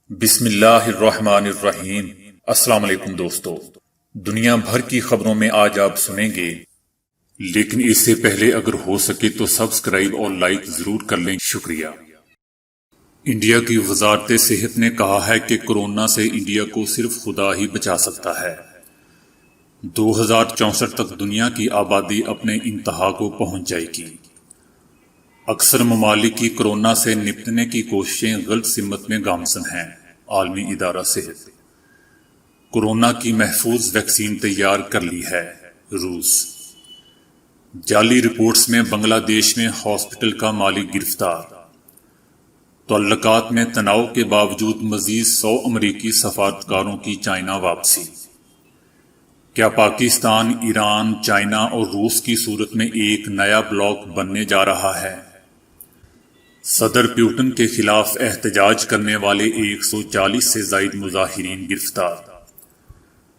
بسم اللہ الرحمن الرحیم۔ السلام علیکم دوستو، دنیا بھر کی خبروں میں آج آپ سنیں گے، لیکن اس سے پہلے اگر ہو سکے تو سبسکرائب اور لائک ضرور کر لیں، شکریہ۔ انڈیا کی وزارت صحت نے کہا ہے کہ کورونا سے انڈیا کو صرف خدا ہی بچا سکتا ہے۔ 2064 تک دنیا کی آبادی اپنے انتہا کو پہنچ جائے گی۔ اکثر ممالک کی کورونا سے نپٹنے کی کوششیں غلط سمت میں گامزن ہیں۔ عالمی ادارہ صحت کورونا کی محفوظ ویکسین تیار کر لی ہے۔ روس جعلی رپورٹس میں بنگلہ دیش میں ہاسپٹل کا مالک گرفتار۔ تعلقات میں تناؤ کے باوجود مزید 100 امریکی سفارتکاروں کی چائنا واپسی۔ کیا پاکستان، ایران، چائنا اور روس کی صورت میں ایک نیا بلاک بننے جا رہا ہے؟ صدر پیوٹن کے خلاف احتجاج کرنے والے 140 سے زائد مظاہرین گرفتار۔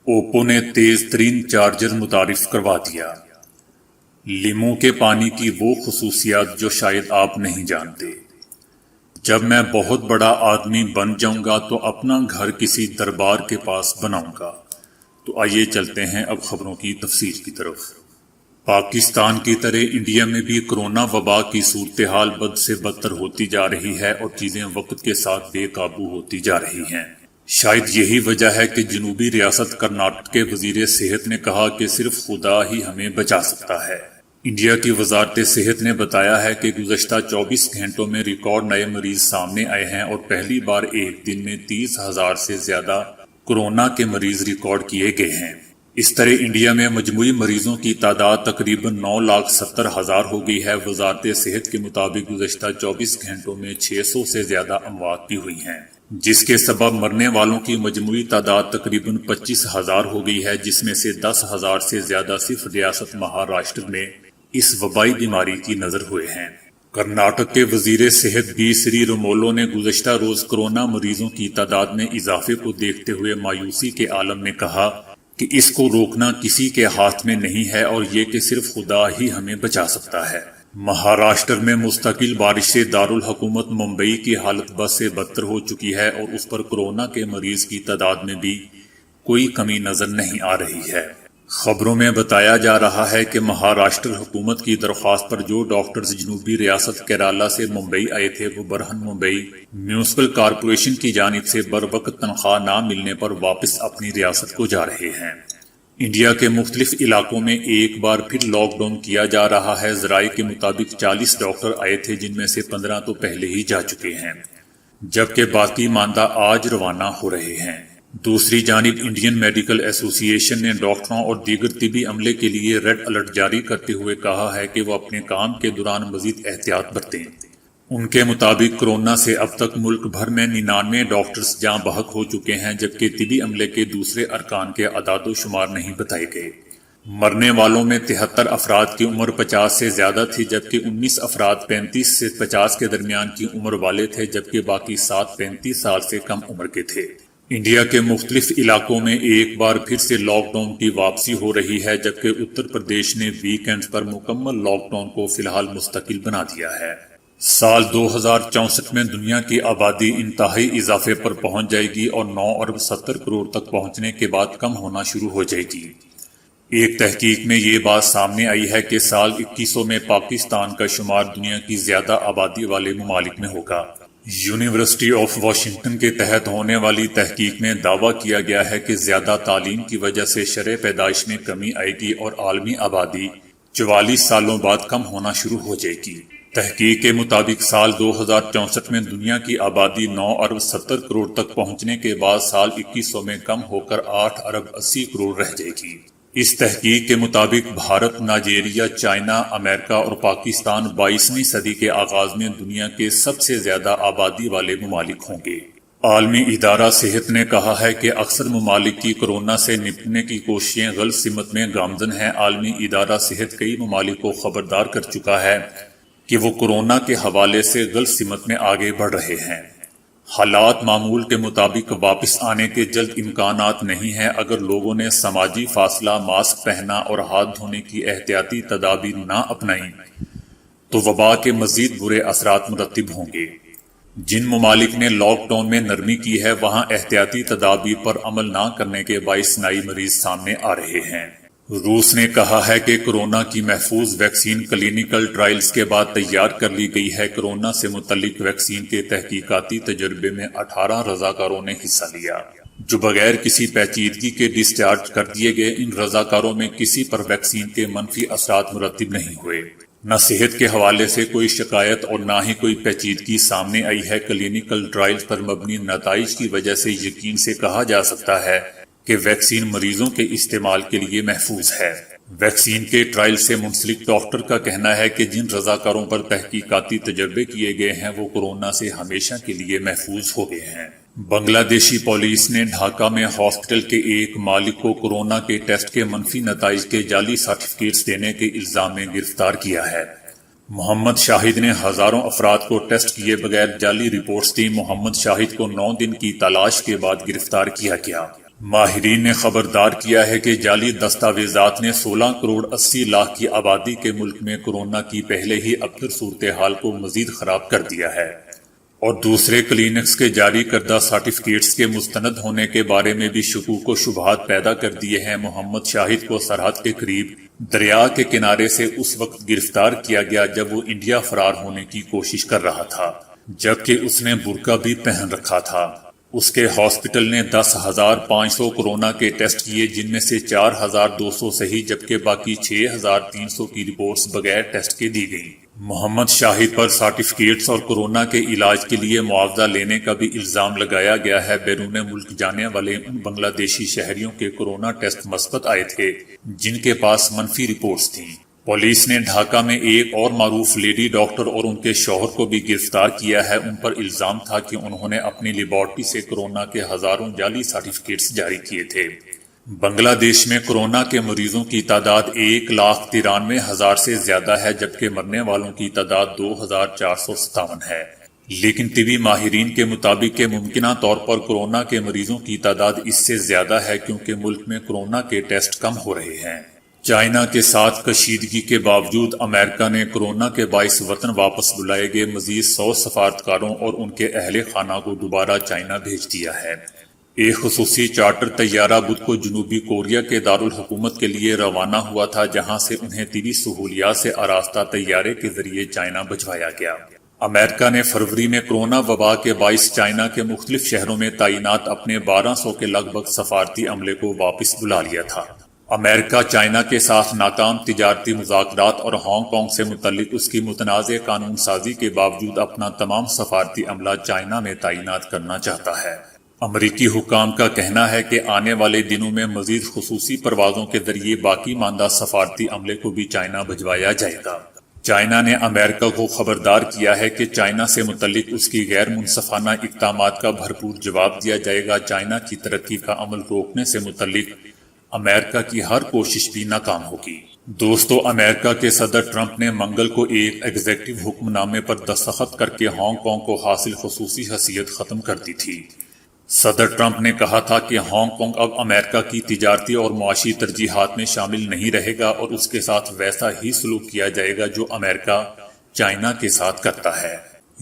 اوپو نے تیز ترین چارجر متعارف کروا دیا۔ لیموں کے پانی کی وہ خصوصیات جو شاید آپ نہیں جانتے۔ جب میں بہت بڑا آدمی بن جاؤں گا تو اپنا گھر کسی دربار کے پاس بناؤں گا۔ تو آئیے چلتے ہیں اب خبروں کی تفصیل کی طرف۔ پاکستان کی طرح انڈیا میں بھی کورونا وبا کی صورتحال بد سے بدتر ہوتی جا رہی ہے اور چیزیں وقت کے ساتھ بے قابو ہوتی جا رہی ہیں۔ شاید یہی وجہ ہے کہ جنوبی ریاست کرناٹک کے وزیر صحت نے کہا کہ صرف خدا ہی ہمیں بچا سکتا ہے۔ انڈیا کی وزارت صحت نے بتایا ہے کہ گزشتہ 24 گھنٹوں میں ریکارڈ نئے مریض سامنے آئے ہیں اور پہلی بار ایک دن میں 30,000 سے زیادہ کورونا کے مریض ریکارڈ کیے گئے ہیں۔ اس طرح انڈیا میں مجموعی مریضوں کی تعداد تقریباً 9,70,000 ہو گئی ہے۔ وزارت صحت کے مطابق گزشتہ 24 گھنٹوں میں 600 سے زیادہ اموات بھی ہوئی ہیں، جس کے سبب مرنے والوں کی مجموعی تعداد تقریباً 25,000 ہو گئی ہے، جس میں سے 10,000 سے زیادہ صرف ریاست مہاراشٹر میں اس وبائی بیماری کی نظر ہوئے ہیں۔ کرناٹک کے وزیر صحت بی سری رامولو نے گزشتہ روز کورونا مریضوں کی تعداد میں اضافے کو دیکھتے ہوئے مایوسی کے عالم میں کہا کہ اس کو روکنا کسی کے ہاتھ میں نہیں ہے اور یہ کہ صرف خدا ہی ہمیں بچا سکتا ہے۔ مہاراشٹر میں مستقل بارش سے دارالحکومت ممبئی کی حالت بد سے بدتر ہو چکی ہے اور اس پر کورونا کے مریض کی تعداد میں بھی کوئی کمی نظر نہیں آ رہی ہے۔ خبروں میں بتایا جا رہا ہے کہ مہاراشٹر حکومت کی درخواست پر جو ڈاکٹرز جنوبی ریاست کیرالہ سے ممبئی آئے تھے وہ برہن ممبئی میونسپل کارپوریشن کی جانب سے بروقت تنخواہ نہ ملنے پر واپس اپنی ریاست کو جا رہے ہیں۔ انڈیا کے مختلف علاقوں میں ایک بار پھر لاک ڈاؤن کیا جا رہا ہے۔ ذرائع کے مطابق 40 ڈاکٹر آئے تھے، جن میں سے 15 تو پہلے ہی جا چکے ہیں، جبکہ باقی ماندہ آج روانہ ہو رہے ہیں۔ دوسری جانب انڈین میڈیکل ایسوسی ایشن نے ڈاکٹروں اور دیگر طبی عملے کے لیے ریڈ الرٹ جاری کرتے ہوئے کہا ہے کہ وہ اپنے کام کے دوران مزید احتیاط برتیں۔ ان کے مطابق کورونا سے اب تک ملک بھر میں 99 ڈاکٹرز جاں بحق ہو چکے ہیں، جبکہ طبی عملے کے دوسرے ارکان کے اعداد و شمار نہیں بتائے گئے۔ مرنے والوں میں 73 افراد کی عمر 50 سے زیادہ تھی، جبکہ 19 افراد 35 سے 50 کے درمیان کی عمر والے تھے، جبکہ باقی 7 35 سال سے کم عمر کے تھے۔ انڈیا کے مختلف علاقوں میں ایک بار پھر سے لاک ڈاؤن کی واپسی ہو رہی ہے، جبکہ اتر پردیش نے ویکینڈز پر مکمل لاک ڈاؤن کو فی الحال مستقل بنا دیا ہے۔ سال 2064 میں دنیا کی آبادی انتہائی اضافے پر پہنچ جائے گی اور 9 ارب 70 کروڑ تک پہنچنے کے بعد کم ہونا شروع ہو جائے گی۔ ایک تحقیق میں یہ بات سامنے آئی ہے کہ سال 2100 میں پاکستان کا شمار دنیا کی زیادہ آبادی والے ممالک میں ہوگا۔ یونیورسٹی آف واشنگٹن کے تحت ہونے والی تحقیق میں دعویٰ کیا گیا ہے کہ زیادہ تعلیم کی وجہ سے شرح پیدائش میں کمی آئے گی اور عالمی آبادی 44 سالوں بعد کم ہونا شروع ہو جائے گی۔ تحقیق کے مطابق سال 2064 میں دنیا کی آبادی 9 ارب 70 کروڑ تک پہنچنے کے بعد سال 2100 میں کم ہو کر 8 ارب 80 کروڑ رہ جائے گی۔ اس تحقیق کے مطابق بھارت، نائجیریا، چائنا، امریکہ اور پاکستان 22ویں صدی کے آغاز میں دنیا کے سب سے زیادہ آبادی والے ممالک ہوں گے۔ عالمی ادارہ صحت نے کہا ہے کہ اکثر ممالک کی کورونا سے نپٹنے کی کوششیں غلط سمت میں گامزن ہیں۔ عالمی ادارہ صحت کئی ممالک کو خبردار کر چکا ہے کہ وہ کورونا کے حوالے سے غلط سمت میں آگے بڑھ رہے ہیں۔ حالات معمول کے مطابق واپس آنے کے جلد امکانات نہیں ہیں اگر لوگوں نے سماجی فاصلہ، ماسک پہنا اور ہاتھ دھونے کی احتیاطی تدابیر نہ اپنائیں تو وبا کے مزید برے اثرات مرتب ہوں گے۔ جن ممالک نے لاک ڈاؤن میں نرمی کی ہے وہاں احتیاطی تدابیر پر عمل نہ کرنے کے باعث نئی مریض سامنے آ رہے ہیں۔ روس نے کہا ہے کہ کورونا کی محفوظ ویکسین کلینیکل ٹرائلز کے بعد تیار کر لی گئی ہے۔ کورونا سے متعلق ویکسین کے تحقیقاتی تجربے میں 18 رضاکاروں نے حصہ لیا جو بغیر کسی پیچیدگی کے ڈسچارج کر دیے گئے۔ ان رضاکاروں میں کسی پر ویکسین کے منفی اثرات مرتب نہیں ہوئے، نہ صحت کے حوالے سے کوئی شکایت اور نہ ہی کوئی پیچیدگی سامنے آئی ہے۔ کلینیکل ٹرائلز پر مبنی نتائج کی وجہ سے یقین سے کہا جا سکتا ہے کہ ویکسین مریضوں کے استعمال کے لیے محفوظ ہے۔ ویکسین کے ٹرائل سے منسلک ڈاکٹر کا کہنا ہے کہ جن رضاکاروں پر تحقیقاتی تجربے کیے گئے ہیں وہ کورونا سے ہمیشہ کے لیے محفوظ ہو گئے ہیں۔ بنگلہ دیشی پولیس نے ڈھاکہ میں ہاسپٹل کے ایک مالک کو کورونا کے ٹیسٹ کے منفی نتائج کے جعلی سرٹیفکیٹس دینے کے الزام میں گرفتار کیا ہے۔ محمد شاہد نے ہزاروں افراد کو ٹیسٹ کیے بغیر جعلی رپورٹس دی۔ محمد شاہد کو 9 دن کی تلاش کے بعد گرفتار کیا گیا۔ ماہرین نے خبردار کیا ہے کہ جعلی دستاویزات نے 16 کروڑ 80 لاکھ کی آبادی کے ملک میں کورونا کی پہلے ہی ابتر صورتحال کو مزید خراب کر دیا ہے، اور دوسرے کلینکس کے جاری کردہ سرٹیفکیٹس کے مستند ہونے کے بارے میں بھی شکوک و شبہات پیدا کر دیے ہیں۔ محمد شاہد کو سرحد کے قریب دریا کے کنارے سے اس وقت گرفتار کیا گیا جب وہ انڈیا فرار ہونے کی کوشش کر رہا تھا، جبکہ اس نے برقع بھی پہن رکھا تھا۔ اس کے ہاسپٹل نے 10,500 کورونا کے ٹیسٹ کیے، جن میں سے 4,200 صحیح جبکہ باقی 6,300 کی رپورٹس بغیر ٹیسٹ کے دی گئیں۔ محمد شاہد پر سرٹیفکیٹس اور کورونا کے علاج کے لیے معاوضہ لینے کا بھی الزام لگایا گیا ہے۔ بیرون ملک جانے والے ان بنگلہ دیشی شہریوں کے کورونا ٹیسٹ مثبت آئے تھے جن کے پاس منفی رپورٹس تھیں۔ پولیس نے ڈھاکہ میں ایک اور معروف لیڈی ڈاکٹر اور ان کے شوہر کو بھی گرفتار کیا ہے۔ ان پر الزام تھا کہ انہوں نے اپنی لیبارٹری سے کورونا کے ہزاروں جعلی سرٹیفکیٹس جاری کیے تھے۔ بنگلہ دیش میں کورونا کے مریضوں کی تعداد 1,93,000 سے زیادہ ہے جبکہ مرنے والوں کی تعداد 2,457 ہے، لیکن طبی ماہرین کے مطابق کہ ممکنہ طور پر کورونا کے مریضوں کی تعداد اس سے زیادہ ہے کیونکہ ملک میں کورونا کے ٹیسٹ کم ہو رہے ہیں۔ چائنا کے ساتھ کشیدگی کے باوجود امریکہ نے کورونا کے باعث وطن واپس بلائے گئے مزید 100 سفارتکاروں اور ان کے اہل خانہ کو دوبارہ چائنا بھیج دیا ہے۔ ایک خصوصی چارٹر طیارہ بدھ کو جنوبی کوریا کے دارالحکومت کے لیے روانہ ہوا تھا جہاں سے انہیں طبی سہولیات سے آراستہ طیارے کے ذریعے چائنا بھجوایا گیا۔ امریکہ نے فروری میں کورونا وبا کے باعث چائنا کے مختلف شہروں میں تعینات اپنے 1200 کے لگ بھگ سفارتی عملے کو واپس بلا لیا تھا۔ امریکہ چائنا کے ساتھ ناکام تجارتی مذاکرات اور ہانگ کانگ سے متعلق اس کی متنازع قانون سازی کے باوجود اپنا تمام سفارتی عملہ چائنا میں تعینات کرنا چاہتا ہے۔ امریکی حکام کا کہنا ہے کہ آنے والے دنوں میں مزید خصوصی پروازوں کے ذریعے باقی ماندہ سفارتی عملے کو بھی چائنا بھجوایا جائے گا۔ چائنا نے امریکہ کو خبردار کیا ہے کہ چائنا سے متعلق اس کی غیر منصفانہ اقدامات کا بھرپور جواب دیا جائے گا۔ چائنا کی ترقی کا عمل روکنے سے متعلق امریکہ کی ہر کوشش بھی ناکام ہوگی۔ دوستو، امریکہ کے صدر ٹرمپ نے منگل کو ایک ایگزیکٹو حکم نامے پر دستخط کر کے ہانگ کانگ کو حاصل خصوصی حیثیت ختم کر دی تھی۔ صدر ٹرمپ نے کہا تھا کہ ہانگ کانگ اب امریکہ کی تجارتی اور معاشی ترجیحات میں شامل نہیں رہے گا اور اس کے ساتھ ویسا ہی سلوک کیا جائے گا جو امریکہ چائنا کے ساتھ کرتا ہے۔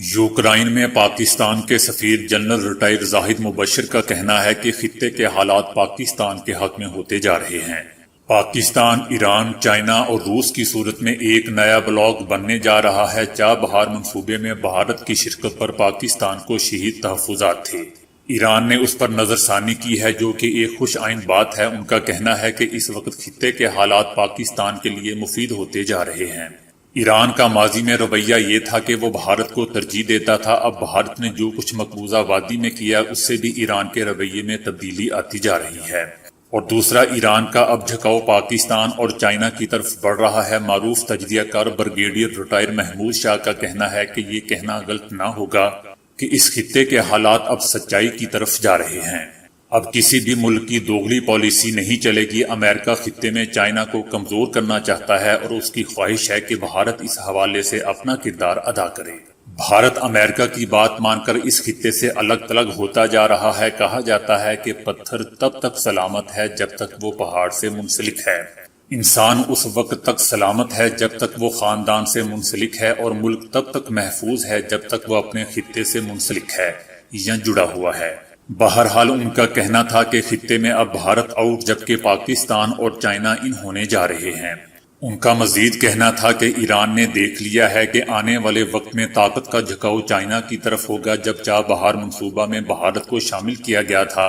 یوکرائن میں پاکستان کے سفیر جنرل ریٹائر زاہد مبشر کا کہنا ہے کہ خطے کے حالات پاکستان کے حق میں ہوتے جا رہے ہیں۔ پاکستان، ایران، چائنا اور روس کی صورت میں ایک نیا بلاک بننے جا رہا ہے۔ چابہار منصوبے میں بھارت کی شرکت پر پاکستان کو شدید تحفظات تھے۔ ایران نے اس پر نظر ثانی کی ہے جو کہ ایک خوش آئند بات ہے۔ ان کا کہنا ہے کہ اس وقت خطے کے حالات پاکستان کے لیے مفید ہوتے جا رہے ہیں۔ ایران کا ماضی میں رویہ یہ تھا کہ وہ بھارت کو ترجیح دیتا تھا۔ اب بھارت نے جو کچھ مقبوضہ وادی میں کیا اس سے بھی ایران کے رویے میں تبدیلی آتی جا رہی ہے۔ اور دوسرا، ایران کا اب جھکاؤ پاکستان اور چائنا کی طرف بڑھ رہا ہے۔ معروف تجزیہ کار بریگیڈیئر ریٹائر محمود شاہ کا کہنا ہے کہ یہ کہنا غلط نہ ہوگا کہ اس خطے کے حالات اب سچائی کی طرف جا رہے ہیں۔ اب کسی بھی ملک کی دوغلی پالیسی نہیں چلے گی۔ امریکہ خطے میں چائنا کو کمزور کرنا چاہتا ہے اور اس کی خواہش ہے کہ بھارت اس حوالے سے اپنا کردار ادا کرے۔ بھارت امریکہ کی بات مان کر اس خطے سے الگ تلگ ہوتا جا رہا ہے۔ کہا جاتا ہے کہ پتھر تب تک سلامت ہے جب تک وہ پہاڑ سے منسلک ہے۔ انسان اس وقت تک سلامت ہے جب تک وہ خاندان سے منسلک ہے، اور ملک تب تک محفوظ ہے جب تک وہ اپنے خطے سے منسلک ہے یا جڑا ہوا ہے۔ بہرحال ان کا کہنا تھا کہ خطے میں اب بھارت آؤٹ جبکہ پاکستان اور چائنا ان ہونے جا رہے ہیں۔ ان کا مزید کہنا تھا کہ ایران نے دیکھ لیا ہے کہ آنے والے وقت میں طاقت کا جھکاؤ چائنا کی طرف ہوگا۔ جب چاہ بہار منصوبہ میں بھارت کو شامل کیا گیا تھا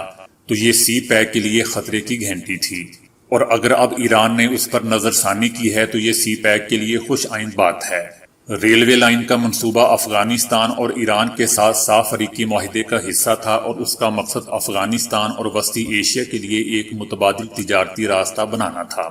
تو یہ سی پیک کے لیے خطرے کی گھنٹی تھی، اور اگر اب ایران نے اس پر نظر ثانی کی ہے تو یہ سی پیک کے لیے خوش آئند بات ہے۔ ریلوے لائن کا منصوبہ افغانستان اور ایران کے ساتھ صاف افریقی معاہدے کا حصہ تھا، اور اس کا مقصد افغانستان اور وسطی ایشیا کے لیے ایک متبادل تجارتی راستہ بنانا تھا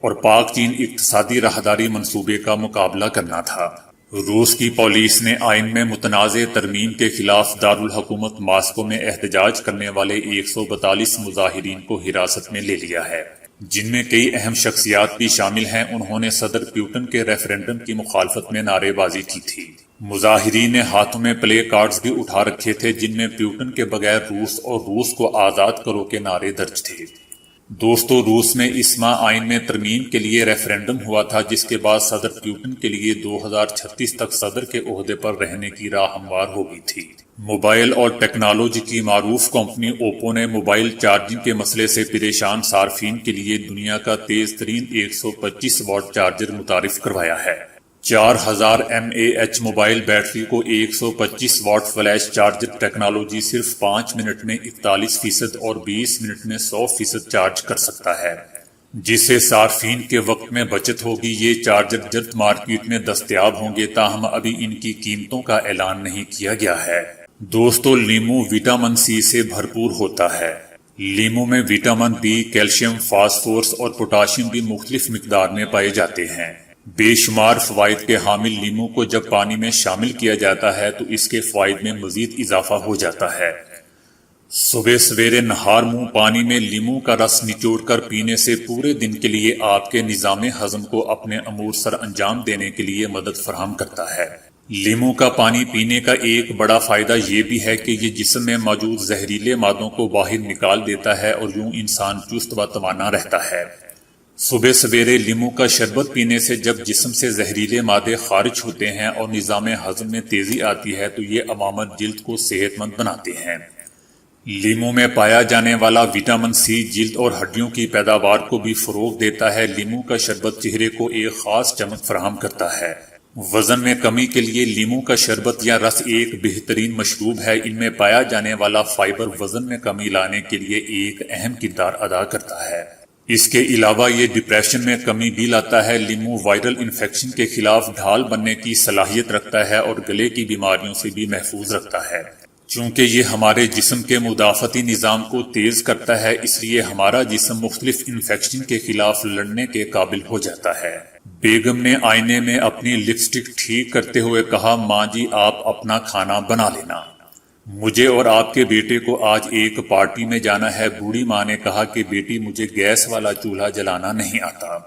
اور پاک چین اقتصادی راہداری منصوبے کا مقابلہ کرنا تھا۔ روس کی پولیس نے آئین میں متنازع ترمیم کے خلاف دارالحکومت ماسکو میں احتجاج کرنے والے 142 مظاہرین کو حراست میں لے لیا ہے، جن میں کئی اہم شخصیات بھی شامل ہیں۔ انہوں نے صدر پیوٹن کے ریفرنڈم کی مخالفت میں نعرے بازی کی تھی۔ مظاہرین نے ہاتھوں میں پلے کارڈز بھی اٹھا رکھے تھے جن میں پیوٹن کے بغیر روس اور روس کو آزاد کرو کے نعرے درج تھے۔ دوستو، روس میں اس ماہ آئین میں ترمیم کے لیے ریفرنڈم ہوا تھا، جس کے بعد صدر پیوٹن کے لیے 2036 تک صدر کے عہدے پر رہنے کی راہ ہموار ہو گئی تھی۔ موبائل اور ٹیکنالوجی کی معروف کمپنی اوپو نے موبائل چارجنگ کے مسئلے سے پریشان صارفین کے لیے دنیا کا تیز ترین 125 واٹ چارجر متعارف کروایا ہے۔ 4000 mAh موبائل بیٹری کو 125 واٹ فلیش چارجر ٹیکنالوجی صرف 5 منٹ میں 41% اور 20 منٹ میں 100% چارج کر سکتا ہے، جس سے صارفین کے وقت میں بچت ہوگی۔ یہ چارجر جلد مارکیٹ میں دستیاب ہوں گے، تاہم ابھی ان کی قیمتوں کا اعلان نہیں کیا گیا ہے۔ دوستو، لیمو وٹامن سی سے بھرپور ہوتا ہے۔ لیمو میں وٹامن بی، کیلشیم، فاسفورس اور پوٹاشیم بھی مختلف مقدار میں پائے جاتے ہیں۔ بے شمار فوائد کے حامل لیمو کو جب پانی میں شامل کیا جاتا ہے تو اس کے فوائد میں مزید اضافہ ہو جاتا ہے۔ صبح سویرے نہار منہ پانی میں لیمو کا رس نچوڑ کر پینے سے پورے دن کے لیے آپ کے نظام ہضم کو اپنے امور سر انجام دینے کے لیے مدد فراہم کرتا ہے۔ لیمو کا پانی پینے کا ایک بڑا فائدہ یہ بھی ہے کہ یہ جسم میں موجود زہریلے مادوں کو باہر نکال دیتا ہے اور یوں انسان چست و توانا رہتا ہے۔ صبح سویرے لیمو کا شربت پینے سے جب جسم سے زہریلے مادے خارج ہوتے ہیں اور نظام ہضم میں تیزی آتی ہے تو یہ عوامل جلد کو صحت مند بناتے ہیں۔ لیمو میں پایا جانے والا وٹامن سی جلد اور ہڈیوں کی پیداوار کو بھی فروغ دیتا ہے۔ لیمو کا شربت چہرے کو ایک خاص چمک فراہم کرتا ہے۔ وزن میں کمی کے لیے لیمو کا شربت یا رس ایک بہترین مشروب ہے۔ ان میں پایا جانے والا فائبر وزن میں کمی لانے کے لیے ایک اہم کردار ادا کرتا ہے۔ اس کے علاوہ یہ ڈپریشن میں کمی بھی لاتا ہے۔ لیمو وائرل انفیکشن کے خلاف ڈھال بننے کی صلاحیت رکھتا ہے اور گلے کی بیماریوں سے بھی محفوظ رکھتا ہے۔ چونکہ یہ ہمارے جسم کے مدافعتی نظام کو تیز کرتا ہے، اس لیے ہمارا جسم مختلف انفیکشن کے خلاف لڑنے کے قابل ہو جاتا ہے۔ بیگم نے آئینے میں اپنی لپسٹک ٹھیک کرتے ہوئے کہا، ماں جی آپ اپنا کھانا بنا لینا، مجھے اور آپ کے بیٹے کو آج ایک پارٹی میں جانا ہے۔ بوڑھی ماں نے کہا کہ بیٹی مجھے گیس والا چولہا جلانا نہیں آتا۔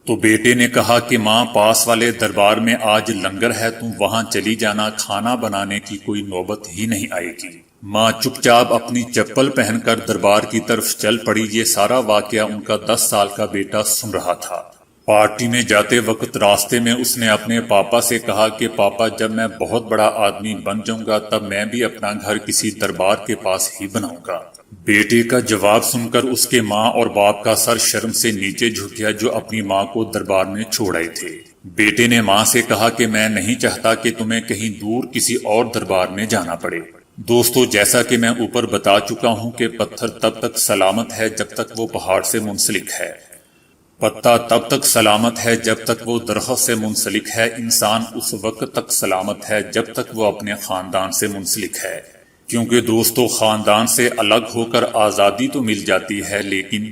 تو بیٹے نے کہا کہ ماں پاس والے دربار میں آج لنگر ہے، تم وہاں چلی جانا، کھانا بنانے کی کوئی نوبت ہی نہیں آئے گی۔ ماں چپ چاپ اپنی چپل پہن کر دربار کی طرف چل پڑی۔ یہ سارا واقعہ ان کا 10 سال کا بیٹا سن رہا تھا۔ پارٹی میں جاتے وقت راستے میں اس نے اپنے پاپا سے کہا کہ پاپا جب میں بہت بڑا آدمی بن جاؤں گا تب میں بھی اپنا گھر کسی دربار کے پاس ہی بناؤں گا۔ بیٹے کا جواب سن کر اس کے ماں اور باپ کا سر شرم سے نیچے جھک گیا جو اپنی ماں کو دربار میں چھوڑ آئے تھے۔ بیٹے نے ماں سے کہا کہ میں نہیں چاہتا کہ تمہیں کہیں دور کسی اور دربار میں جانا پڑے۔ دوستو، جیسا کہ میں اوپر بتا چکا ہوں کہ پتھر تب تک سلامت ہے جب تک وہ پہاڑ سے منسلک ہے، پتا تب تک سلامت ہے جب تک وہ درخت سے منسلک ہے، انسان اس وقت تک سلامت ہے جب تک وہ اپنے خاندان سے منسلک ہے۔ کیونکہ دوستو، خاندان سے الگ ہو کر آزادی تو مل جاتی ہے، لیکن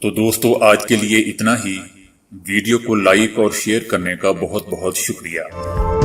تو دوستو آج کے لیے اتنا ہی۔ ویڈیو کو لائک اور شیئر کرنے کا بہت بہت شکریہ۔